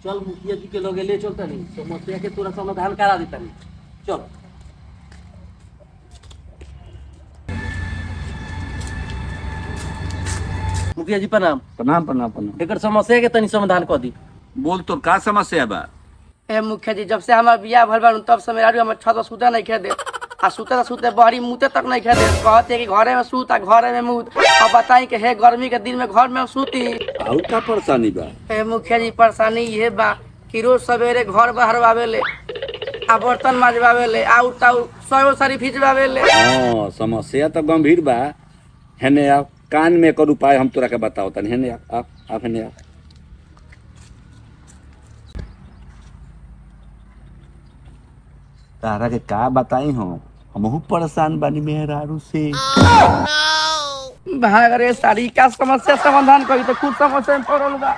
चल मुखिया जी के लगे ले चलता नहीं समस्या के तोरा समाधान करा देता नहीं। चल मुखिया जी प्रणाम। प्रणाम प्रणाम प्रणाम। एकर समस्या के तनी समाधान कर दी। बोल तो का समस्या बा? ए मुखिया जी जब से हमार बियाह भइल बा तब से मेरा हमर छत पर सूते नहीं खे दे आ सूते बहरी मुते तक नहीं खे दे। कहते कि घरे में सूत आ घरे में मुत। अब बताई कि हे गर्मी के दिन में घर में सूती। और का परेशानी बा? ए मुखिया जी परेशानी ये बा कि रोज सवेरे घर बहरवावेले आ बर्तन माजवावेले आउर ताउर सौ सारी भिजवावेले। हां समस्या तो गंभीर बा। हेने आ कान में कर उपाय हम तोरा के बताओ तनी। हेने आ हेने आ। तारा के का बताई हमहू परेशान बानी मेहरारू से। भाग रे सारी का समस्या समाधान करी तो खुद समस्या में पड़ल बा।